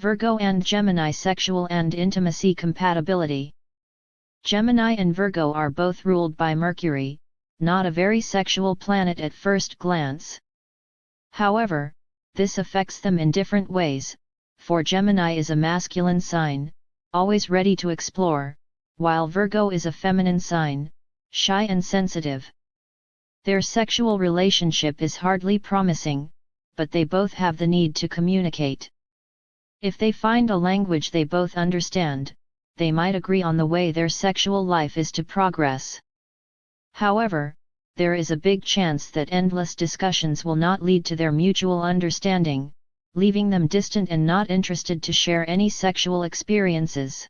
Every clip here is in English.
Virgo and Gemini sexual and intimacy compatibility. Gemini and Virgo are both ruled by Mercury, not a very sexual planet at first glance. However, this affects them in different ways, for Gemini is a masculine sign, always ready to explore, while Virgo is a feminine sign, shy and sensitive. Their sexual relationship is hardly promising, but they both have the need to communicate. If they find a language they both understand, they might agree on the way their sexual life is to progress. However, there is a big chance that endless discussions will not lead to their mutual understanding, leaving them distant and not interested to share any sexual experiences.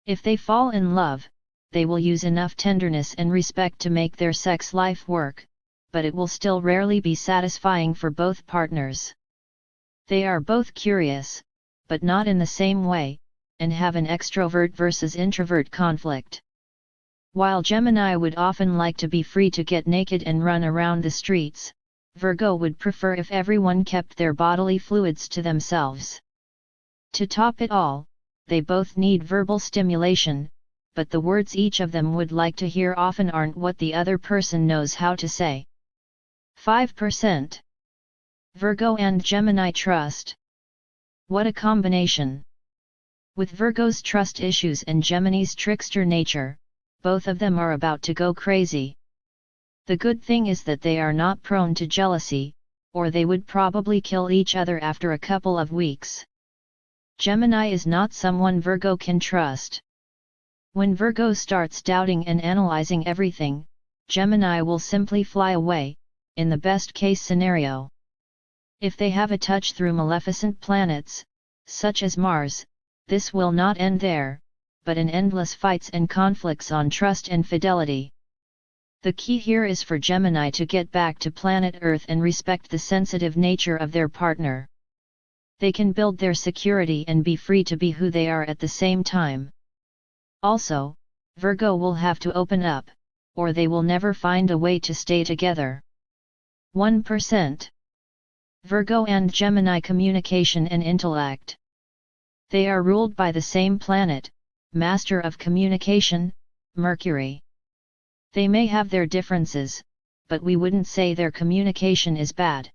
If they fall in love, they will use enough tenderness and respect to make their sex life work, but it will still rarely be satisfying for both partners. They are both curious, but not in the same way, and have an extrovert versus introvert conflict. While Gemini would often like to be free to get naked and run around the streets, Virgo would prefer if everyone kept their bodily fluids to themselves. To top it all, they both need verbal stimulation, but the words each of them would like to hear often aren't what the other person knows how to say. 5%. Virgo and Gemini trust. What a combination! With Virgo's trust issues and Gemini's trickster nature, both of them are about to go crazy. The good thing is that they are not prone to jealousy, or they would probably kill each other after a couple of weeks. Gemini is not someone Virgo can trust. When Virgo starts doubting and analyzing everything, Gemini will simply fly away, in the best case scenario. If they have a touch through maleficent planets, such as Mars, this will not end there, but in endless fights and conflicts on trust and fidelity. The key here is for Gemini to get back to planet Earth and respect the sensitive nature of their partner. They can build their security and be free to be who they are at the same time. Also, Virgo will have to open up, or they will never find a way to stay together. 1%. Virgo and Gemini communication and intellect. They are ruled by the same planet, master of communication, Mercury. They may have their differences, but we wouldn't say their communication is bad.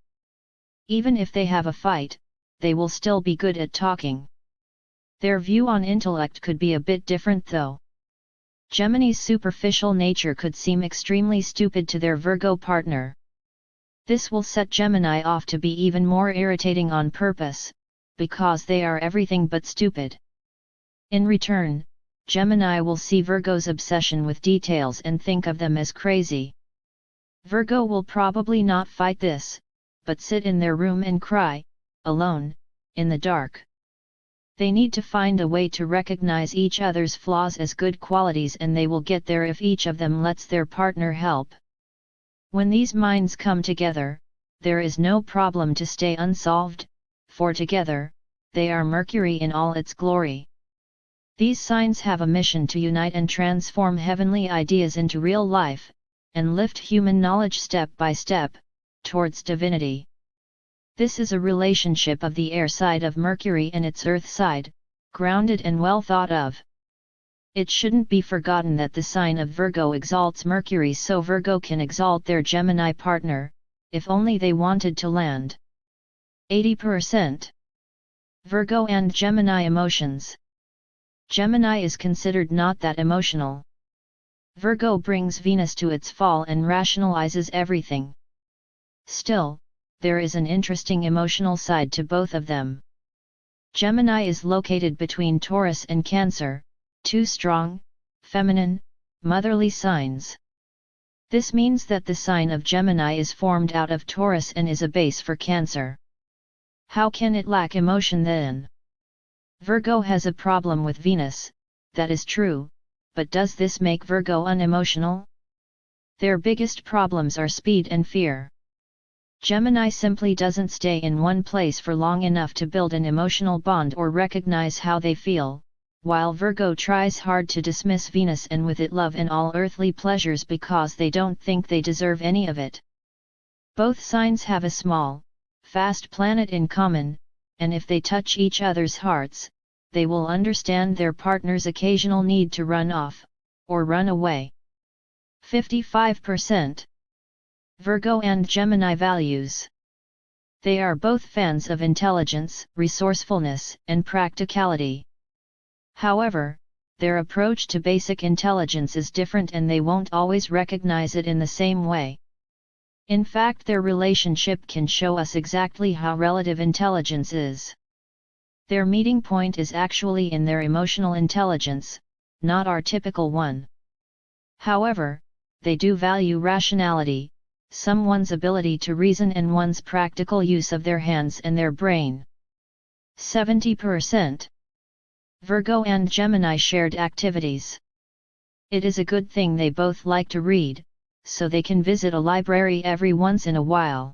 Even if they have a fight, they will still be good at talking. Their view on intellect could be a bit different though. Gemini's superficial nature could seem extremely stupid to their Virgo partner. This will set Gemini off to be even more irritating on purpose, because they are everything but stupid. In return, Gemini will see Virgo's obsession with details and think of them as crazy. Virgo will probably not fight this, but sit in their room and cry, alone, in the dark. They need to find a way to recognize each other's flaws as good qualities, and they will get there if each of them lets their partner help. When these minds come together, there is no problem to stay unsolved, for together, they are Mercury in all its glory. These signs have a mission to unite and transform heavenly ideas into real life, and lift human knowledge step by step, towards divinity. This is a relationship of the air side of Mercury and its earth side, grounded and well thought of. It shouldn't be forgotten that the sign of Virgo exalts Mercury, so Virgo can exalt their Gemini partner, if only they wanted to land. 80%. Virgo and Gemini emotions. Gemini is considered not that emotional. Virgo brings Venus to its fall and rationalizes everything. Still, there is an interesting emotional side to both of them. Gemini is located between Taurus and Cancer, two strong, feminine, motherly signs. This means that the sign of Gemini is formed out of Taurus and is a base for Cancer. How can it lack emotion then? Virgo has a problem with Venus, that is true, but does this make Virgo unemotional? Their biggest problems are speed and fear. Gemini simply doesn't stay in one place for long enough to build an emotional bond or recognize how they feel, while Virgo tries hard to dismiss Venus and with it love and all earthly pleasures because they don't think they deserve any of it. Both signs have a small, fast planet in common, and if they touch each other's hearts, they will understand their partner's occasional need to run off, or run away. 55%. Virgo and Gemini values. They are both fans of intelligence, resourcefulness, and practicality. However, their approach to basic intelligence is different and they won't always recognize it in the same way. In fact, their relationship can show us exactly how relative intelligence is. Their meeting point is actually in their emotional intelligence, not our typical one. However, they do value rationality, someone's ability to reason and one's practical use of their hands and their brain. 70%. Virgo and Gemini shared activities. It is a good thing they both like to read, so they can visit a library every once in a while.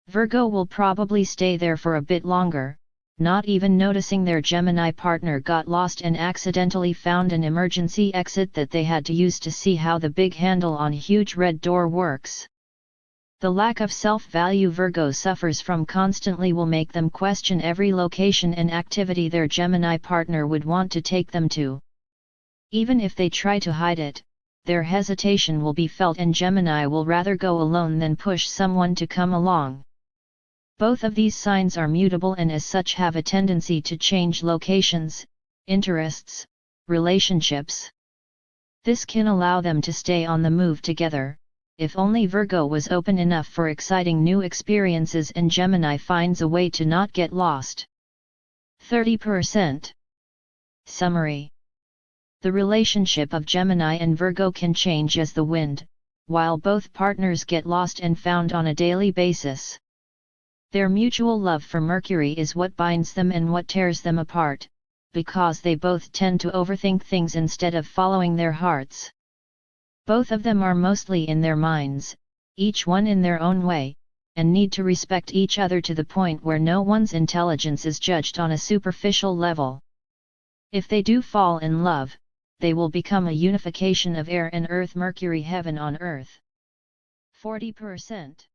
Virgo will probably stay there for a bit longer, not even noticing their Gemini partner got lost and accidentally found an emergency exit that they had to use to see how the big handle on huge red door works. The lack of self-value Virgo suffers from constantly will make them question every location and activity their Gemini partner would want to take them to. Even if they try to hide it, their hesitation will be felt and Gemini will rather go alone than push someone to come along. Both of these signs are mutable and as such have a tendency to change locations, interests, relationships. This can allow them to stay on the move together, if only Virgo was open enough for exciting new experiences and Gemini finds a way to not get lost. 30%. Summary. The relationship of Gemini and Virgo can change as the wind, while both partners get lost and found on a daily basis. Their mutual love for Mercury is what binds them and what tears them apart, because they both tend to overthink things instead of following their hearts. Both of them are mostly in their minds, each one in their own way, and need to respect each other to the point where no one's intelligence is judged on a superficial level. If they do fall in love, they will become a unification of air and earth, Mercury, heaven on earth. 40%.